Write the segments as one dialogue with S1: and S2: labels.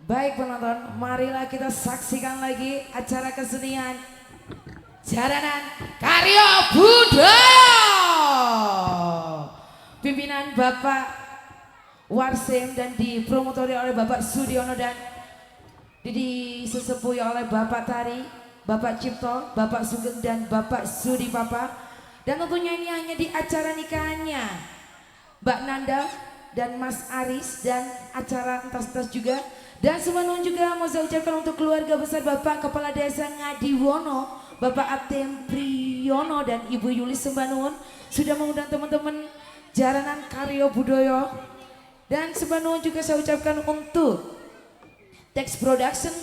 S1: Baik penonton, marilah kita saksikan lagi acara kesenian Jaranan Karya Budaya. Pimpinan Bapak Warsim dan dipromotori oleh Bapak Sudiono dan disesepuhi oleh Bapak Tari, Bapak Cipto, Bapak Sugeng dan Bapak Sudi Papa. Dan tentunya ini hanya di acara nikahannya Mbak Nanda dan Mas Aris dan acara entas-entas juga. Dan semenun juga mau saya ucapkan untuk keluarga besar Bapak Kepala Desa Ngadiwono, Bapak Atem Priyono dan Ibu Yulis Sembanun sudah mengundang teman-teman Jaranan Karya Budaya. Dan semenun juga saya ucapkan untuk Text Production,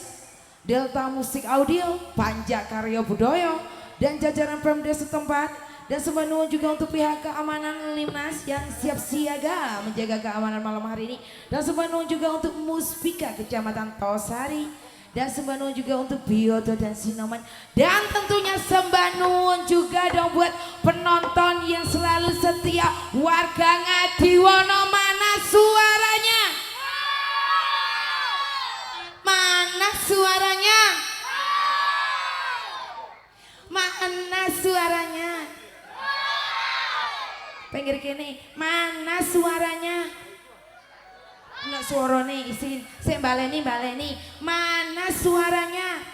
S1: Delta Musik Audio, Panja Karya Budaya dan jajaran Pemda setempat. Dan semenun juga untuk pihak keamanan Limnas yang siap siaga menjaga keamanan malam hari ini. Dan semenun juga untuk Muspika Kecamatan Tosari. Dan sembanun juga untuk Bioto dan Sinoman. Dan tentunya sembanun juga dong buat penonton yang selalu setia warga Ngadiwono. Mana suaranya? Mana suaranya? Mana suaranya? Pinggir kene, mana suaranya? Nak suara nih isin, saya baleni. Mana suaranya?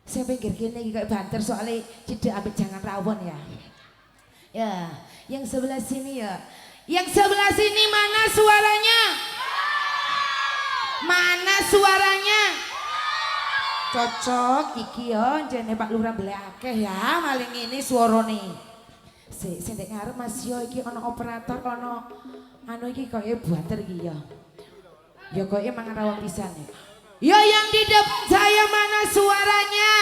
S1: Saya pinggir kene kayak banter soalnya tidak ambil jangan rawon ya. Ya, yang sebelah sini ya. Yang sebelah sini mana suaranya? Mana suaranya? Cocok iki ya, jane Pak Lurah beli akeh ya, maling ini suarane. Sik ndek ngarep Mas yo iki ana operator ana anu iki koyo buanter iki ya. Ya koyo mangan rawon pisan ya. Ya yang di depan saya mana suaranya?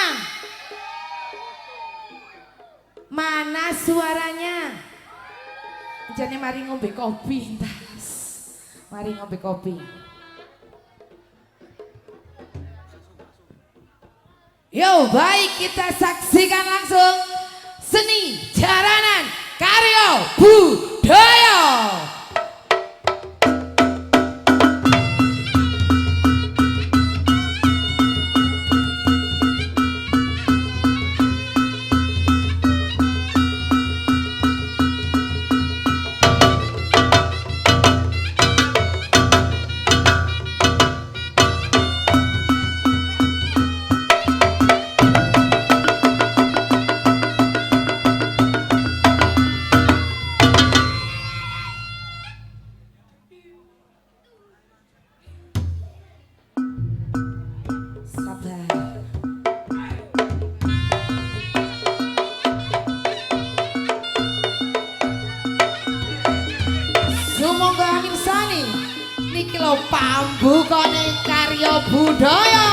S1: Mana suaranya? Jane mari ngombe kopi entas. Mari ngombe kopi. Yo baik kita saksikan langsung seni Jaranan Karya Budaya. Sumangga mirsani niki lho pambukane Karya Budaya.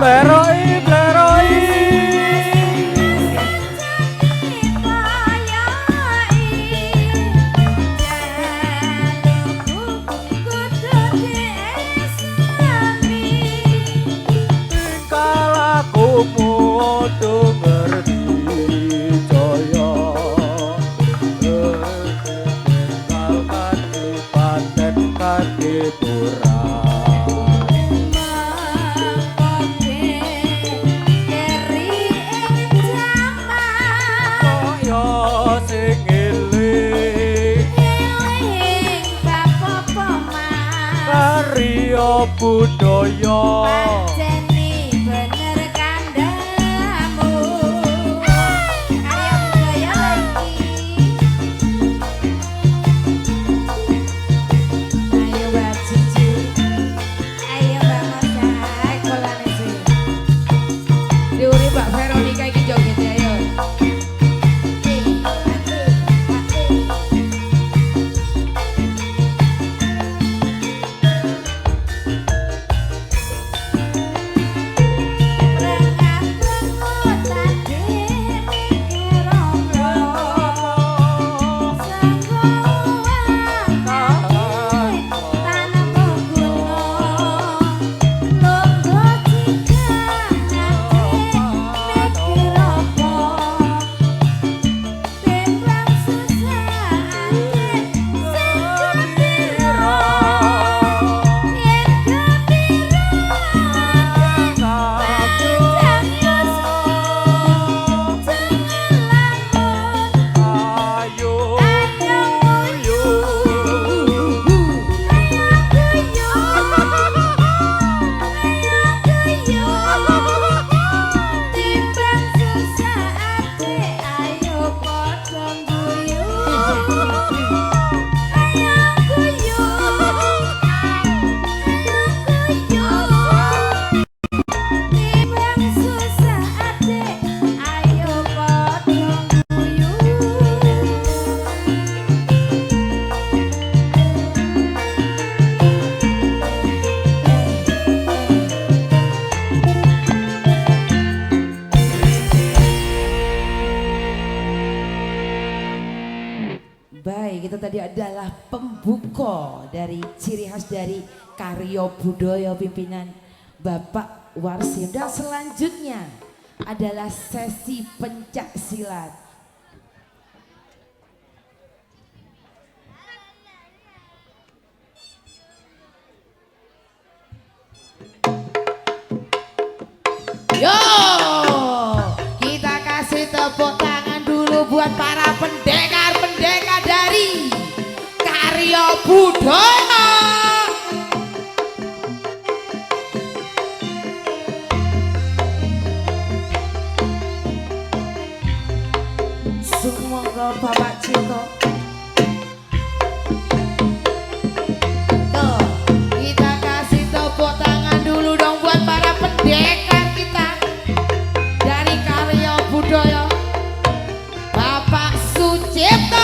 S2: Bleroi bleroi budaya
S3: panceni bener kandamu karya budaya lagi ayo Mbak Cici ayo Mbak Mosa kolane sih
S1: diuri Mbak Veronica iki joget ya ayo. Baik, itu tadi adalah pembuka dari ciri khas dari karya budaya pimpinan Bapak Warsim. Dan selanjutnya adalah sesi pencak silat. Yo, kita kasih tepuk tangan dulu buat para pendekar-pendekar dari karya budaya. Semua ke Bapak Cito. Tuh, kita kasih tepuk tangan dulu dong buat para pendekar kita dari karya budaya. Bapak Sucipto.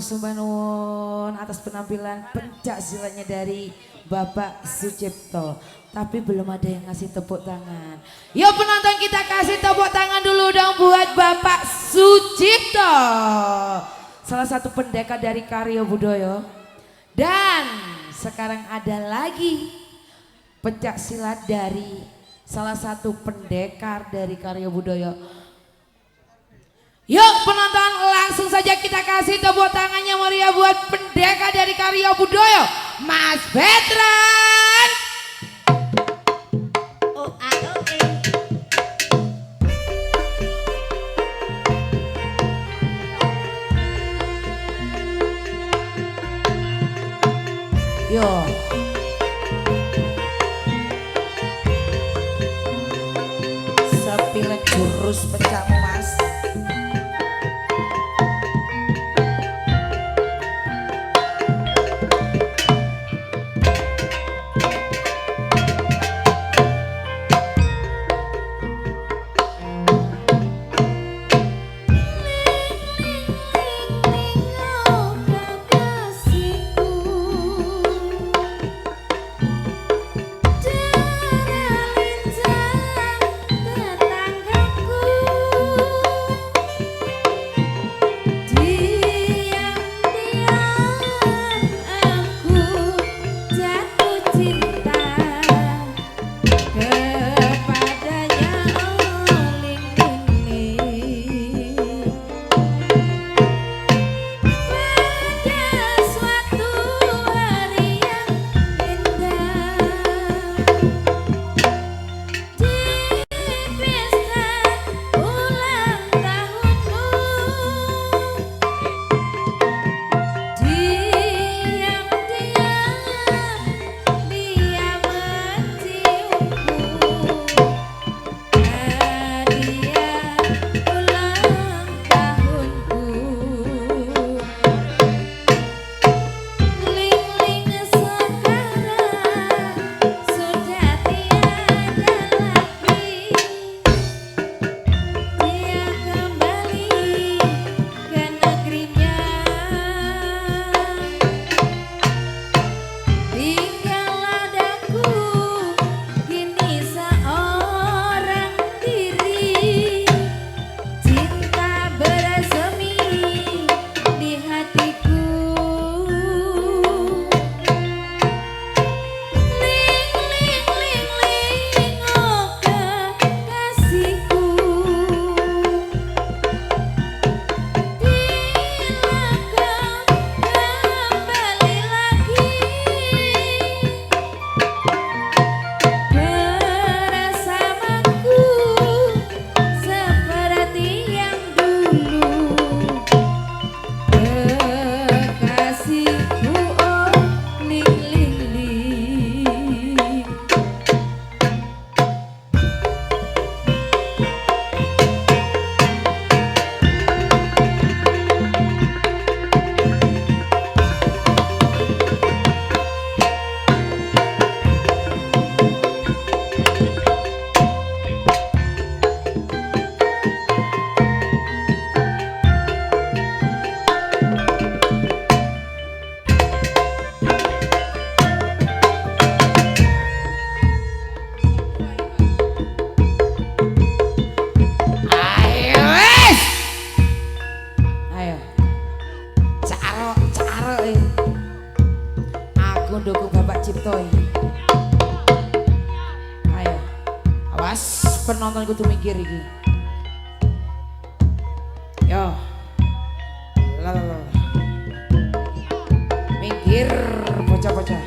S1: sembah nuwun atas penampilan pencak silatnya dari Bapak Sucipto. Tapi belum ada yang ngasih tepuk tangan. Yuk penonton kita kasih tepuk tangan dulu dong buat Bapak Sucipto. Salah satu pendekar dari Karya Budaya. Dan sekarang ada lagi pencak silat dari salah satu pendekar dari Karya Budaya. Yuk penonton langsung saja kita kasih tepuk tangannya meriah buat pendekar dari Karya Budaya, Mas Betran.
S3: Oh, ah, oh, eh.
S1: Yo. Sepilek jurus pencakmu Mas. Dukung Bapak Cipto ini. Ayo, awas penonton kudu mikir iki. Yo, lalalala. Minggir bocah-bocah.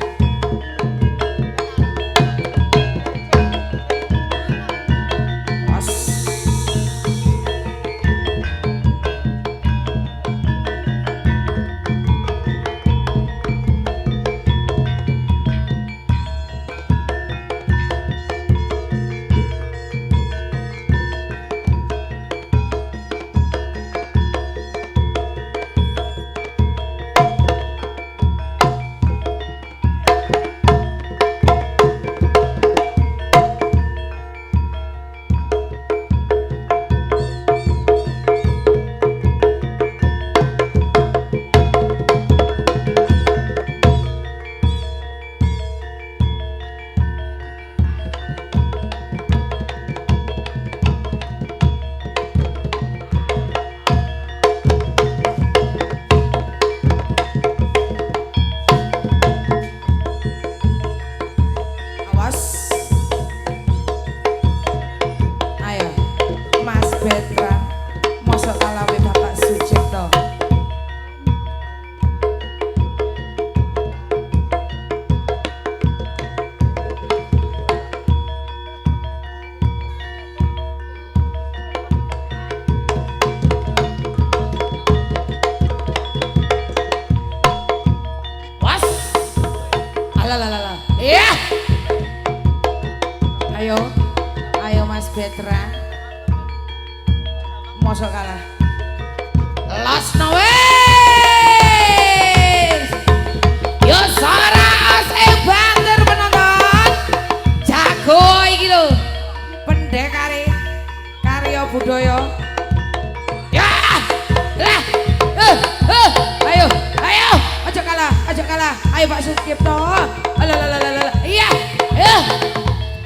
S1: Awas. Awas. Ayo, Mas Betran, mosok kalawe Bapak Sucipto. Was, alalala, iya. Ayo Mas Betran, mosok kalah. Los no wes. Yo suara asik banter penonton. Jago iki lho. Pendekare karya budaya. Ya. Lah. Ayo. Aja kalah. Ayo Pak Sucipto. Alalala. Iya.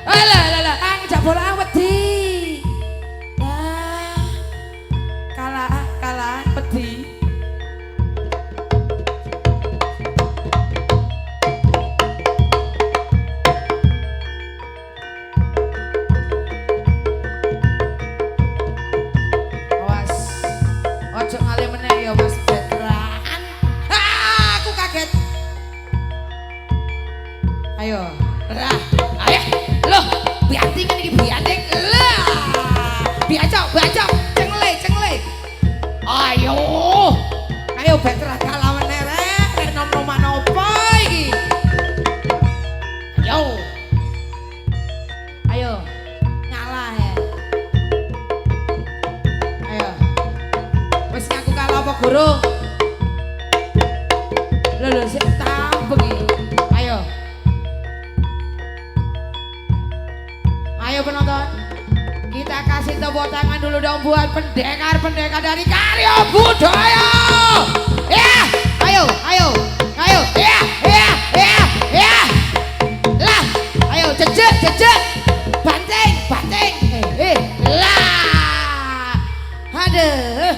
S1: Alalala. Angkat bola wedi. Kalah pedi. Awas. Ojo ngalih meneh ya Mas Betran. Aku kaget. Ayo. Lah. Ayo. Loh, biating iki biating. Lah. Biacok. Cengle. Ayo Betran kalah meneh rek nom-noman opo iki? Ayo. Ngalah ya. Ayo. Wis ngaku kalah apa gurung? Lho sik tambeng iki. Ayo penonton. Kita kasih tepuk tangan dulu dong buat pendekar-pendekar dari karya budaya. Ya, ayo. Ya. Lah, ayo jejek. Banteng. Lah. Aduh.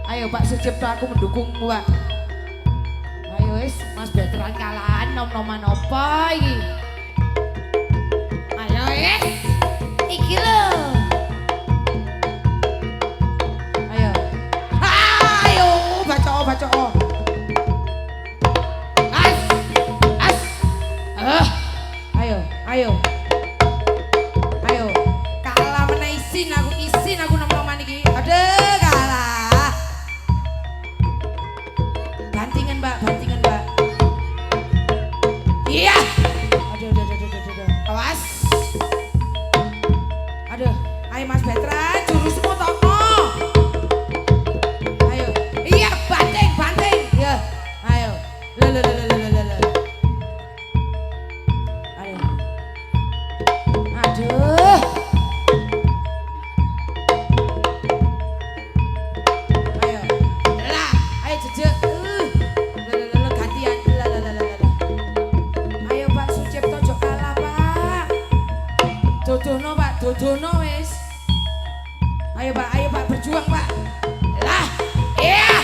S1: Ayo Pak Sucipto, aku mendukungmu, Pak. Ayo wis, Mas Betran kalahan nom-noman apa iki? Iki lho. Ayo, baca. Ayo. Kalah meneh isin aku nom-noman iki. Aduh, kalah. Bantingan, Mbak. Iya. Aduh. Awas. Aduh, ayo Mas Betran, jurusmu tomo. Ayo, iya banting. Ya, ayo. Aduh. Ayo. Lah, ayo jejek. Gantian. Ayo Pak Sucipto ojo kalah, Pak. Dodono wis. Ayo Pak berjuang, Pak. Lah, iya.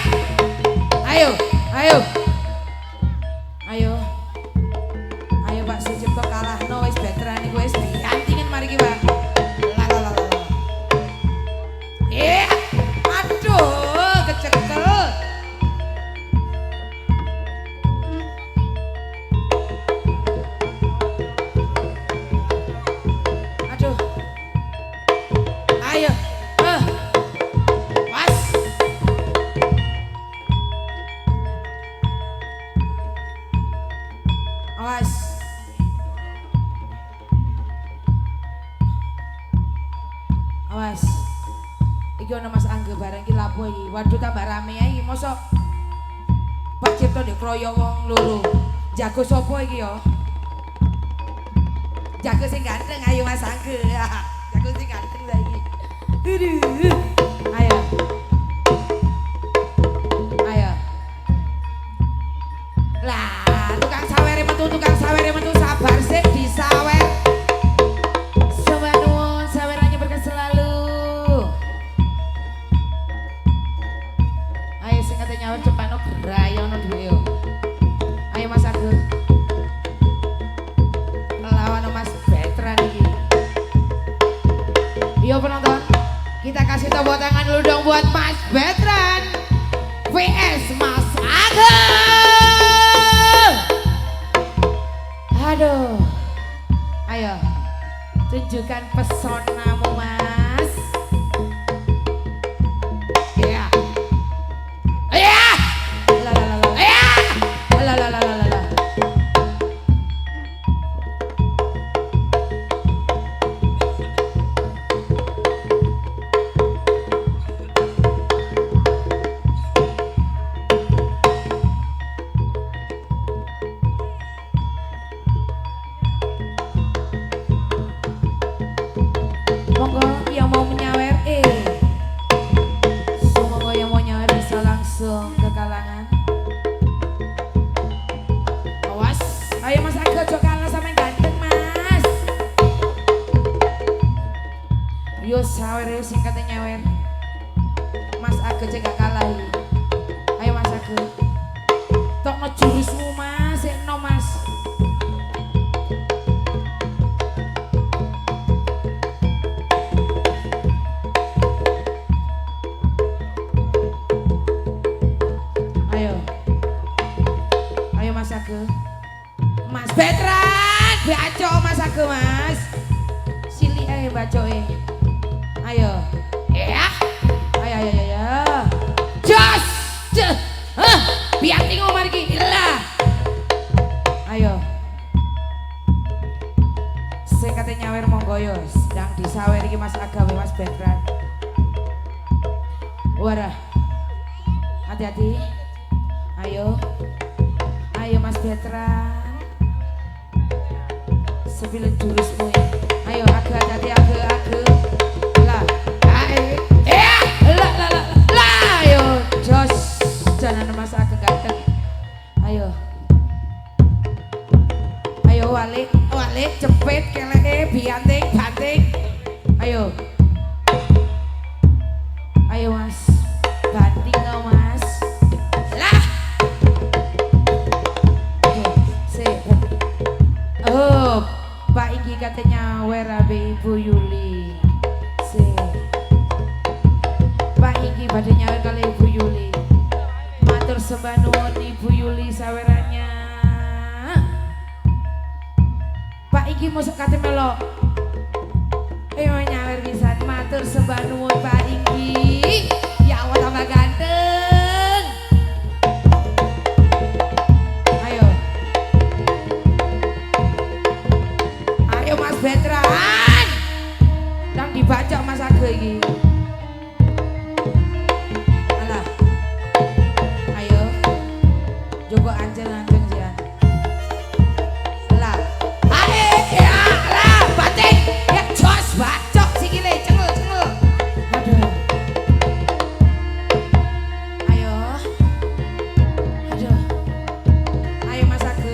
S1: Ayo Pak Sucipto kalahno wis Betran iku wis diantingin mari ki, Pak. Lah. Iya. Aduh, kecekel. Aduh. Ayo. Was. Awas. Iki ana Mas Angga bareng iki lapo iki. Waduh tambah rame ae iki mosok Pak Cipto dikroyo wong loro. Jago sapa iki ya? Jago sing ganteng ayo Mas Angga. Jago sing ganteng saiki. Aduh. Ayo. Lah, tukang sawere metu sabar sik disawer. Semanun sawerannya berkah selalu. Ayo sing kate nyawer cepatno gerayono dhewe yo. Ayo Mas Agus. Ayo, tunjukkan pesonamu mas. Ya, ya, la la la la, ya, la la la la la la. Monggo yang mau menyawer monggo yang mau nyawer bisa langsung ke kalangan. Awas, ayo mas Aga ojo kalah sama yang ganteng mas. Yo sawer yo singkatnya nyawer. Mas Aga cek gak kalah iki. Ayo mas Aga. Tokno jurusmu mas, no mas. Mas Aga, Mas Betran, bacok Mas Aga mas, sili bacoke, ayo, ya, ayo, jos, biar tinggal mari lah, ayo, saya kata nyawer monggo yo, sedang disawer iki Mas Aga Mas Betran, warah, hati-hati, ayo. Ayo Mas Betran, sebilan jurusmu ya. Ayo Aga hati Aga, lah, lah, ayo jos, jangan Mas Aga ganteng. Ayo, walik, cepet keleke, banting, ayo Mas, banting kau Mas. Oh, Pak Iki katanya werabe Ibu Yuli. Pak Iki pada nyawer kali Ibu Yuli. Matur sembah nuwun Ibu Yuli sawerannya. Pak Iki mosok kate melok. Nyawer pisan matur sembah nuwun Pak Iki. Ya Allah tambah ganteng. Betran, dan dibaca Mas Aga iki. Alah, ayo, Joko anceng jian. Lah, ya, lah, batik, ya jos bacok sikile, cengel. Aduh, ayo, Mas Aga.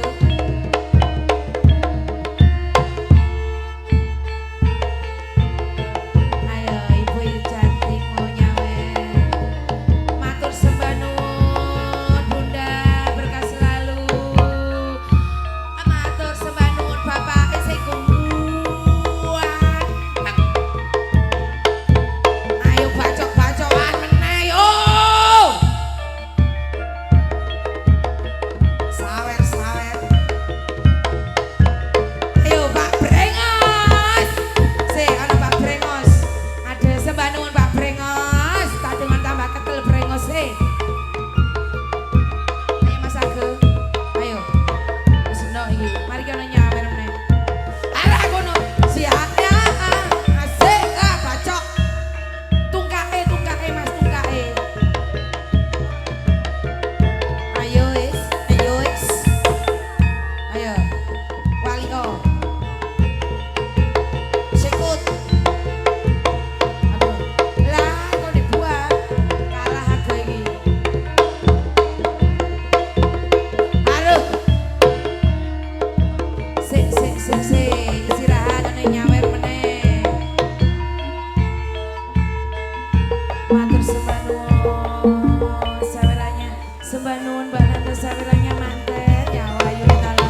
S1: Sembah nuwun Mbak Nanda saweranya manten ya wayu tala.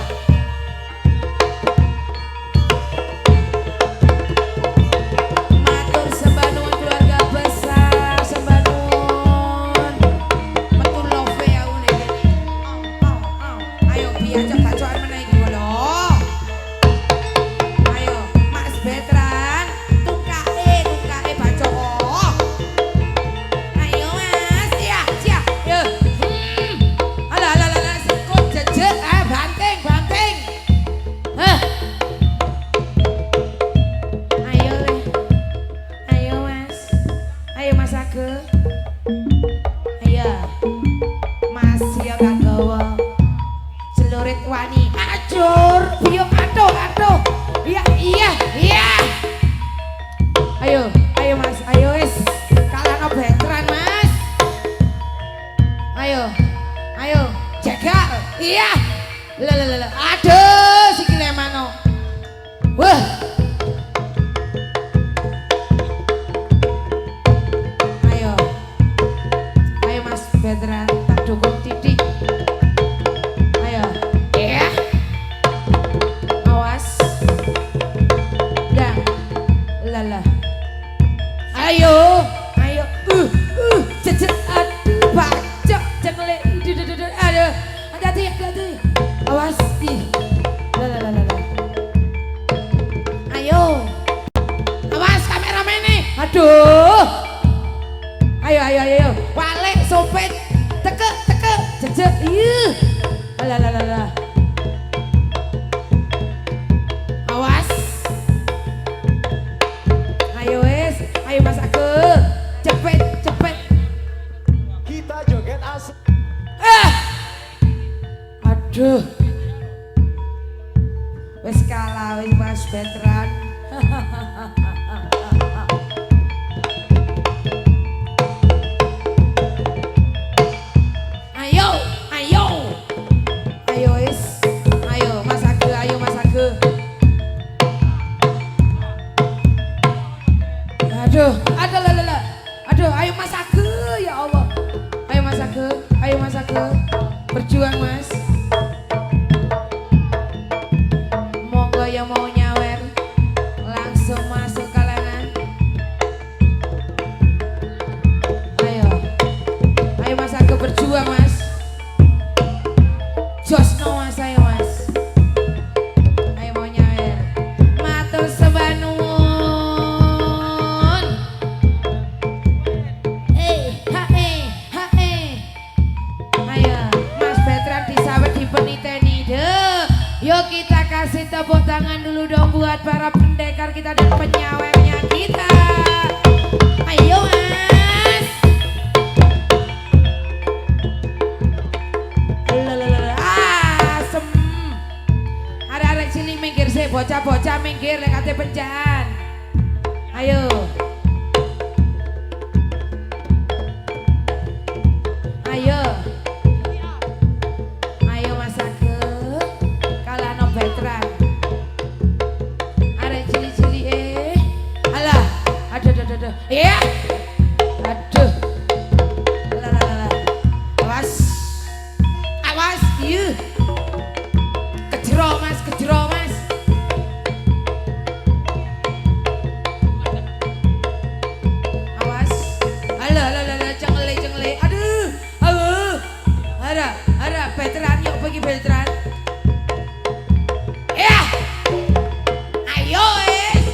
S1: Matur sembah nuwun keluarga besar, sembah nuwun. Metu love ya une gini. Ayo biar bacokan meneh iki lho. Ayo. Dur, biung aduh. Iya. Ayo Mas, ayo wis. Kalahno benteran Mas. Ayo. Jagal. Iya. Lah. Aduh, sikile mano. Wah. Ayo Mas benteran tak dukung titik. Ayo. Iya. Awas. Dah. Lala. Ayo. Cecet aduh bacok cengle. Aduh. Hati-hati. Awas. Lala. Ayo. Awas kameramen nih. Aduh. Ayo. Balik sopet. Teke. Cecet. Lala. Awas. Ayo wes, ayo Mas Agus. Cepet.
S2: Kita joget asik.
S1: Aduh. Wes kalah wes Mas veteran. Ayo wes. Ayo Mas Agus. Aduh, ayo Mas Agus, ya Allah. Ayo Mas Agus. Berjuang Mas. Monggo yang mau nyawer langsung masuk kalangan. Ayo Mas Agus berjuang Mas. Josno Mas, ayo Mas. Ayo mau nyawer. Matur sembah nuwun. Yuk kita kasih tepuk tangan dulu dong buat para pendekar kita dan penyawernya kita. Ayo Mas. Asem. Arek-arek cilik minggir sih, bocah-bocah minggir lek kate penjahan. Ayo. Mas Agus. Kalahno veteran. Arek cilik-cilik alah. Aduh. Iya. Aduh. Lah. Awas. Iya. Kejero Mas. Awas. Alah, cengle. Aduh. Ada veteran yuk pergi veteran. Ya. Ayo wes.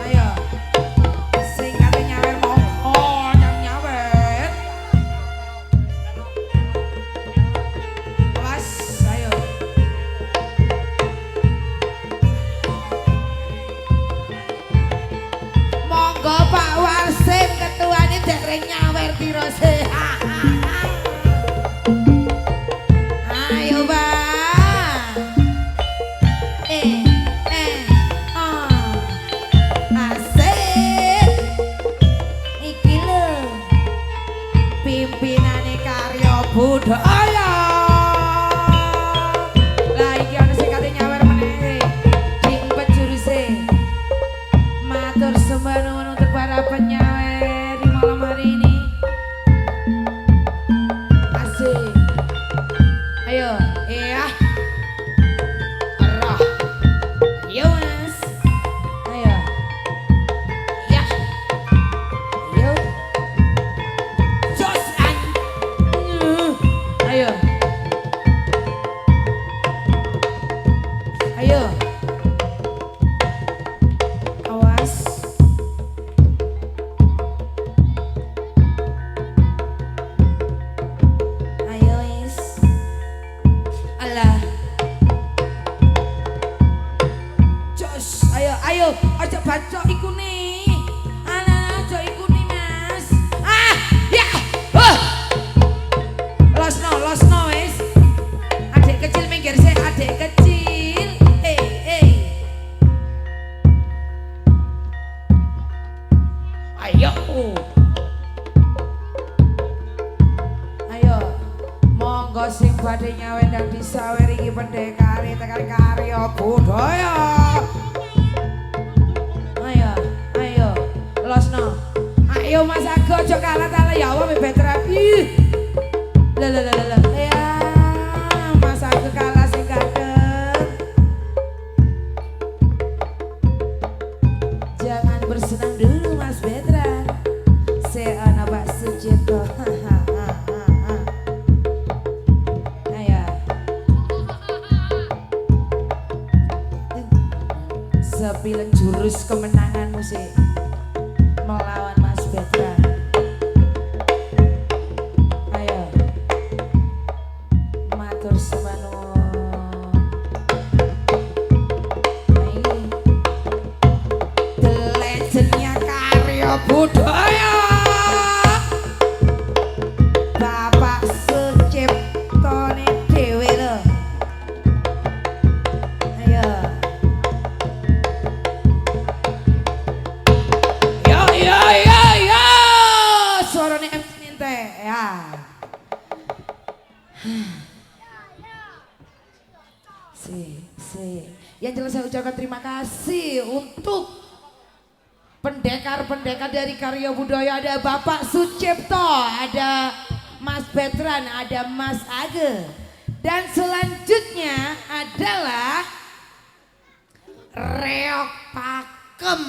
S1: Ayo. Sing kate nyawer monggo yang nyawer. Awas, ayo. Monggo Pak Wasim ketuane dereng nyawer piro sih. Ayo Bang. Asik. Iki lho pimpinane karya budaya. Lah iki ana sing kate nyawer meneh. Diempet juruse. Matur sembah nuwun untuk para penyawer di malam hari ini. Asik. Ayo, iya. Arah. Ayo Mas. Ayo. Ya. Ayo. Jos an. Ayo. Monggo sing badhe nyawendang disawer iki pendekare tekan karya budaya. Ayo, ayo, losno. Ayo Mas Aga aja kalah ta ya Allah bebetra. Ih. Lah. Ya, Mas Aga kalah sing kadeng. Jangan bersenang dulu Mas Betra. Saya ana Pak Sucipto. Ayo. Sepileng jurus kemenangan musik melawan Mas Betra. Ayo. Matur semanung. Ini the legendnya karya budaya Bapak Sucipto ne dhewe lho. Ayo. Yo. Suarane MC Ninte ya. Yang jelas saya ucapkan terima kasih untuk pendekar-pendekar dari karya budaya. Ada Bapak Sucipto, ada Mas Betran, ada Mas Age. Dan selanjutnya adalah Reok Pakem.